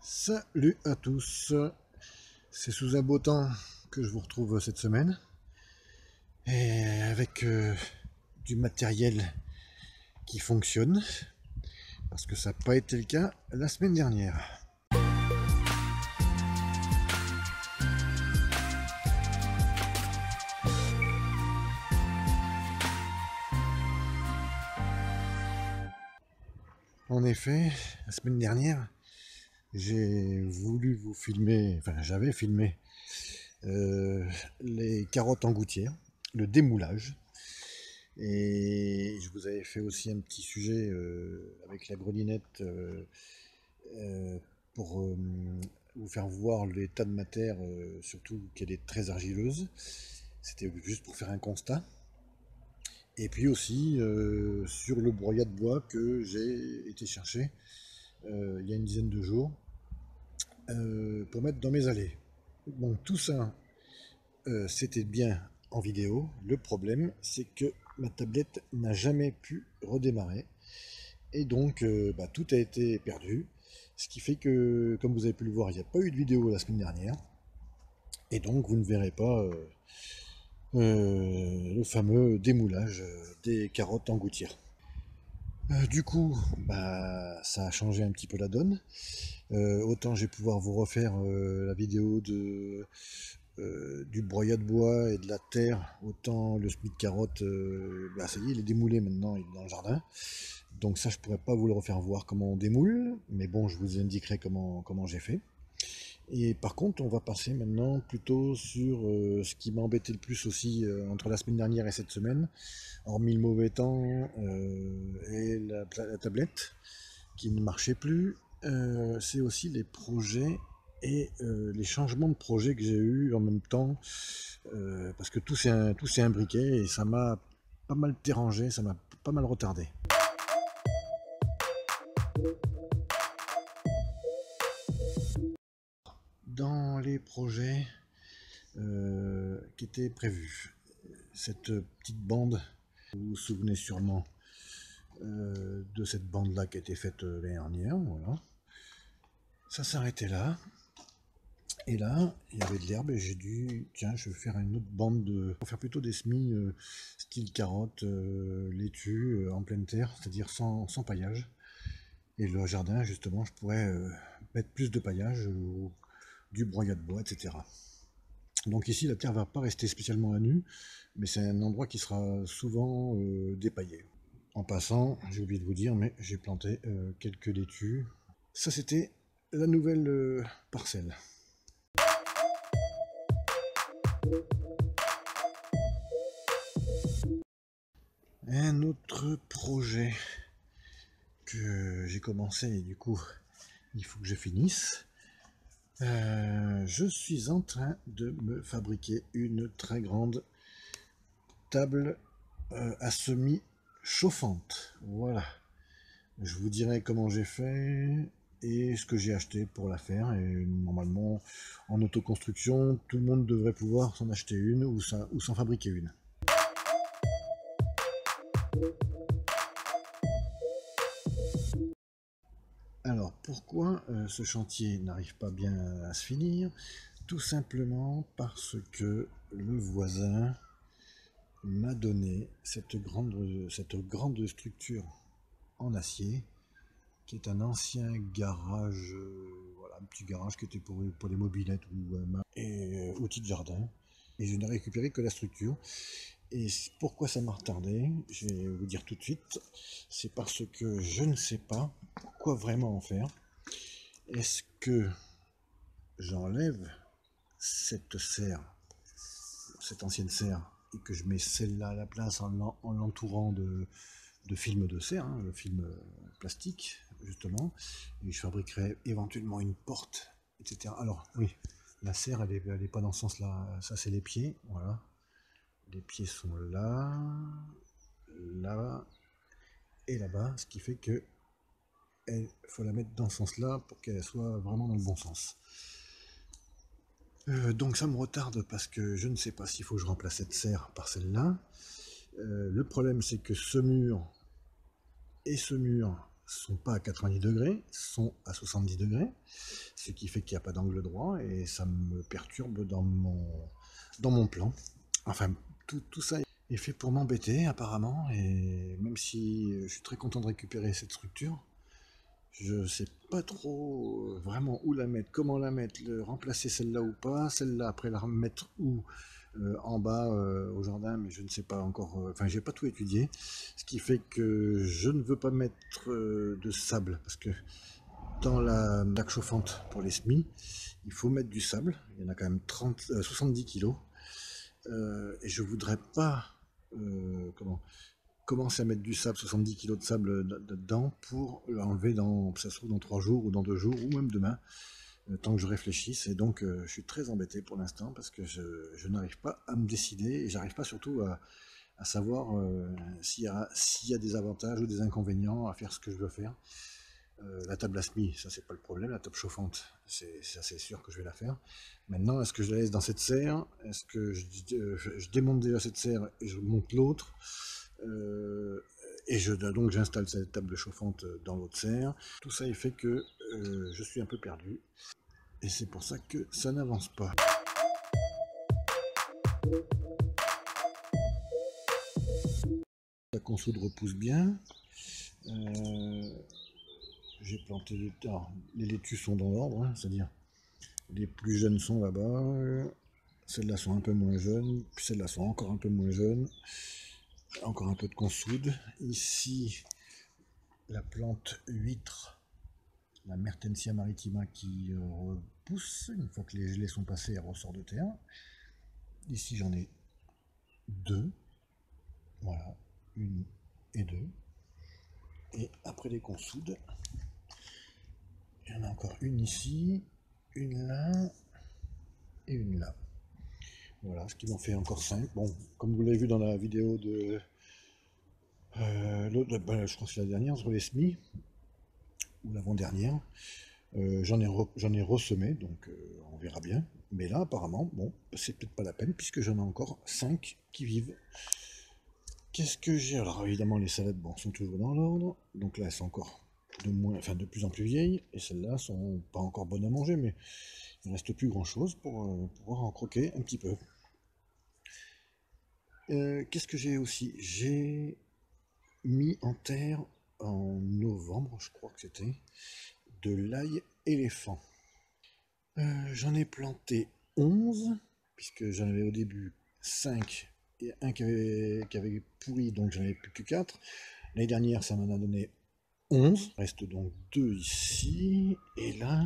Salut à tous, c'est sous un beau temps que je vous retrouve cette semaine et avec du matériel qui fonctionne parce que ça n'a pas été le cas la semaine dernière. En effet, la semaine dernière, j'ai voulu vous filmer, enfin j'avais filmé les carottes en gouttière, le démoulage. Et je vous avais fait aussi un petit sujet avec la grelinette euh, pour vous faire voir l'état de ma terre, surtout qu'elle est très argileuse. C'était juste pour faire un constat. Et puis aussi sur le broyat de bois que j'ai été chercher il y a une dizaine de jours pour mettre dans mes allées. Bon, tout ça, c'était bien en vidéo. Le problème, c'est que ma tablette n'a jamais pu redémarrer. Et donc, tout a été perdu. Ce qui fait que, comme vous avez pu le voir, il n'y a pas eu de vidéo la semaine dernière. Et donc, vous ne verrez pas le fameux démoulage des carottes en gouttière. Du coup, ça a changé un petit peu la donne. Autant je vais pouvoir vous refaire la vidéo du broyat de bois et de la terre, autant le semis de carotte, ça y est, il est démoulé maintenant, il est dans le jardin. Donc ça, je pourrais pas vous le refaire voir comment on démoule, mais bon, je vous indiquerai comment j'ai fait. Et par contre, on va passer maintenant plutôt sur ce qui m'a embêté le plus aussi entre la semaine dernière et cette semaine, hormis le mauvais temps et la tablette qui ne marchait plus, c'est aussi les projets et les changements de projet que j'ai eu en même temps, parce que tout s'est imbriqué et ça m'a pas mal dérangé, ça m'a pas mal retardé. Dans les projets qui étaient prévus, cette petite bande, vous vous souvenez sûrement de cette bande-là qui a été faite l'année dernière, voilà. Ça s'arrêtait là. Et là, il y avait de l'herbe et j'ai dit, tiens, je vais faire une autre bande pour faire plutôt des semis style carotte, laitue, en pleine terre, c'est-à-dire sans paillage. Et le jardin, justement, je pourrais mettre plus de paillage, du broyat de bois, etc. Donc ici, la terre va pas rester spécialement à nu, mais c'est un endroit qui sera souvent dépaillé. En passant, j'ai oublié de vous dire, mais j'ai planté quelques laitues. Ça, c'était la nouvelle parcelle. Un autre projet que j'ai commencé et du coup il faut que je finisse. Je suis en train de me fabriquer une très grande table à semis chauffante. Voilà. Je vous dirai comment j'ai fait et ce que j'ai acheté pour la faire. Et normalement, en autoconstruction, tout le monde devrait pouvoir s'en acheter une ou s'en fabriquer une. Alors, pourquoi ce chantier n'arrive pas bien à se finir? Tout simplement parce que le voisin m'a donné cette grande structure en acier, qui est un ancien garage, voilà, un petit garage qui était pour les mobylettes et outils de jardin. Et je n'ai récupéré que la structure. Et pourquoi ça m'a retardé, je vais vous dire tout de suite, c'est parce que je ne sais pas quoi vraiment en faire. Est-ce que j'enlève cette serre, cette ancienne serre, et que je mets celle-là à la place en l'entourant de film de serre, hein, le film plastique, justement, et je fabriquerai éventuellement une porte, etc. Alors, oui, la serre, elle est pas dans ce sens-là, ça c'est les pieds, voilà. Les pieds sont là, là et là-bas, ce qui fait que il faut la mettre dans ce sens-là pour qu'elle soit vraiment dans le bon sens. Donc ça me retarde parce que je ne sais pas s'il faut que je remplace cette serre par celle-là. Le problème c'est que ce mur et ce mur sont pas à 90 degrés, sont à 70 degrés, ce qui fait qu'il n'y a pas d'angle droit et ça me perturbe dans mon plan. Enfin, tout ça est fait pour m'embêter apparemment, et même si je suis très content de récupérer cette structure, je sais pas trop vraiment où la mettre, comment la mettre, remplacer celle-là ou pas, celle-là après la remettre où, en bas au jardin, mais je ne sais pas encore, enfin j'ai pas tout étudié, ce qui fait que je ne veux pas mettre de sable, parce que dans la plaque chauffante pour les semis, il faut mettre du sable, il y en a quand même 70 kilos, et je voudrais pas commencer à mettre du sable, 70 kilos de sable dedans, pour l'enlever ça se trouve dans 3 jours ou dans 2 jours ou même demain, tant que je réfléchisse. Et donc je suis très embêté pour l'instant parce que je n'arrive pas à me décider, et j'arrive pas surtout à savoir s'il y a des avantages ou des inconvénients à faire ce que je veux faire. La table à semis, ça c'est pas le problème. La table chauffante, ça c'est sûr que je vais la faire. Maintenant, est-ce que je la laisse dans cette serre? Est-ce que je démonte déjà cette serre et je monte l'autre? Et donc j'installe cette table chauffante dans l'autre serre. Tout ça, il fait que je suis un peu perdu. Et c'est pour ça que ça n'avance pas. La consoude repousse bien. J'ai planté les laitues sont dans l'ordre, hein, c'est-à-dire les plus jeunes sont là-bas, celles-là sont un peu moins jeunes, puis celles-là sont encore un peu moins jeunes, encore un peu de consoude. Ici, la plante huître, la Mertensia maritima, qui repousse, une fois que les gelées sont passées, elle ressort de terre. Ici j'en ai 2, voilà, une et 2. Et après les consoudes, il y en a encore une ici, une là, et une là. Voilà, ce qui m'en fait encore 5. Bon, comme vous l'avez vu dans la vidéo de... je crois que c'est la dernière, sur les semis, ou l'avant-dernière, j'en ai ressemé, donc on verra bien. Mais là, apparemment, bon, c'est peut-être pas la peine, puisque j'en ai encore 5 qui vivent. Qu'est-ce que j'ai? Alors évidemment, les salades, bon, sont toujours dans l'ordre. Donc là, elles sont encore de plus en plus vieilles, et celles-là sont pas encore bonnes à manger, mais il ne reste plus grand-chose pour pouvoir en croquer un petit peu. Qu'est-ce que j'ai aussi? J'ai mis en terre en novembre, je crois que c'était, de l'ail éléphant. J'en ai planté 11, puisque j'en avais au début 5, et un qui avait pourri, donc j'en avais plus que 4. L'année dernière, ça m'en a donné 11. Il reste donc 2 ici, et là,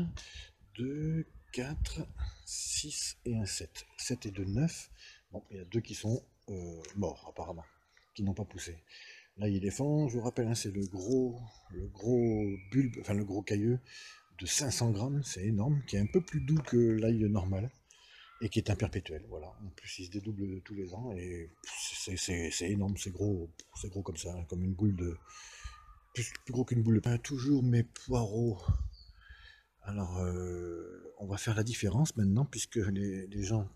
2, 4, 6 et un 7. 7 et 2, 9. Bon, il y a 2 qui sont morts, apparemment, qui n'ont pas poussé. L'ail éléphant, je vous rappelle, hein, c'est le gros bulbe, enfin le gros cailleux de 500 grammes, c'est énorme, qui est un peu plus doux que l'ail normal, et qui est un perpétuel, voilà. En plus, il se dédouble tous les ans, et c'est énorme, c'est gros comme ça, hein, comme une boule de... Plus gros qu'une boule de... Toujours mes poireaux. Alors, on va faire la différence maintenant, puisque les gens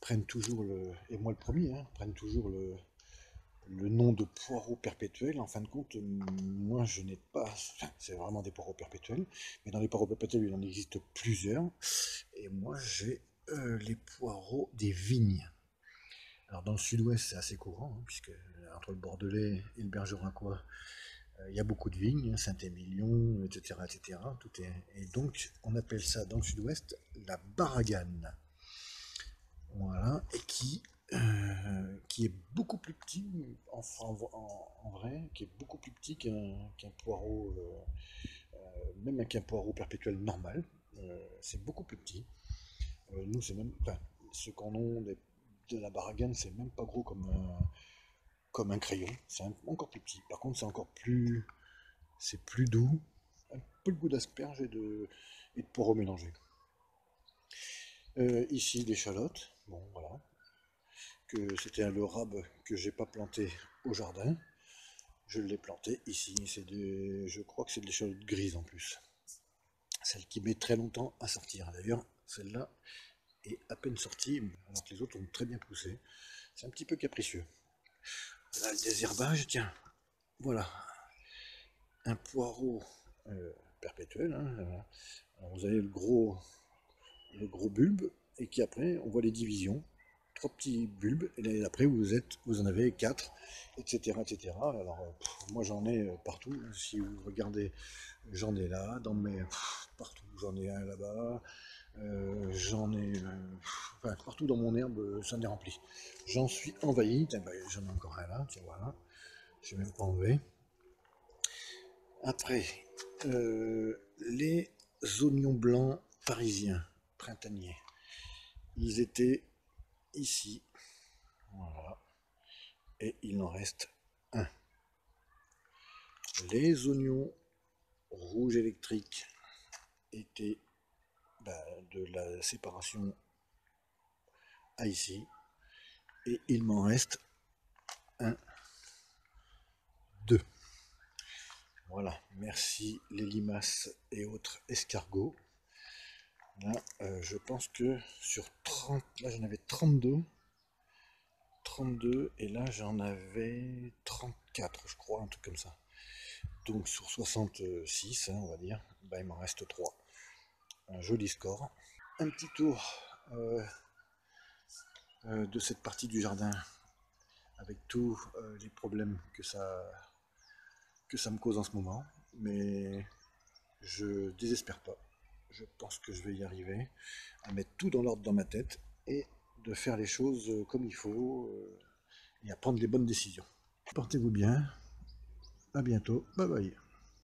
prennent toujours et moi le premier, hein, prennent toujours le nom de poireau perpétuel. En fin de compte, moi je n'ai pas, enfin, c'est vraiment des poireaux perpétuels, mais dans les poireaux perpétuels il en existe plusieurs, et moi j'ai les poireaux des vignes. Alors dans le sud-ouest c'est assez courant, hein, puisque entre le Bordelais et le Bergeracois, il y a beaucoup de vignes, Saint-Émilion, etc., etc. Et donc on appelle ça dans le sud-ouest la baragane. Voilà, et qui est beaucoup plus petit en vrai, qui est beaucoup plus petit qu'un poireau, même qu'un poireau perpétuel normal. C'est beaucoup plus petit. Nous, c'est même, enfin, ceux qu'on a de la baragane, c'est même pas gros comme un crayon. C'est encore plus petit. Par contre, c'est plus doux, un peu le goût d'asperge et de poireau mélangé. Ici, des chalottes. Bon, voilà. Que c'était le rab que j'ai pas planté au jardin. Je l'ai planté ici. Je crois que c'est de l'échalote grise en plus. Celle qui met très longtemps à sortir. D'ailleurs, celle-là est à peine sortie, alors que les autres ont très bien poussé. C'est un petit peu capricieux. Là, le désherbage, tiens, voilà. un poireau perpétuel. Hein, voilà. Alors, vous avez le gros bulbe, et qui après, on voit les divisions. 3 petits bulbes, et l'année d'après, vous en avez 4, etc. etc. Alors, moi j'en ai partout. Si vous regardez, j'en ai là, partout. J'en ai un là-bas, j'en ai. Enfin, partout dans mon herbe, j'en ai rempli. J'en suis envahi. Tiens, bah, j'en ai encore un là, tiens, voilà. J'ai même pas enlevé. Après, les oignons blancs parisiens, printaniers. Ils étaient ici, voilà, et il en reste un. Les oignons rouges électriques étaient de la séparation à ici, et il m'en reste un, deux. Voilà, merci les limaces et autres escargots. Là, je pense que sur 30, là j'en avais 32, et là j'en avais 34, je crois, un truc comme ça. Donc sur 66, hein, on va dire, bah, il m'en reste 3. Un joli score. Un petit tour de cette partie du jardin avec tous les problèmes que ça me cause en ce moment. Mais je désespère pas. Je pense que je vais y arriver à mettre tout dans l'ordre dans ma tête et de faire les choses comme il faut et à prendre les bonnes décisions. Portez-vous bien. À bientôt. Bye bye.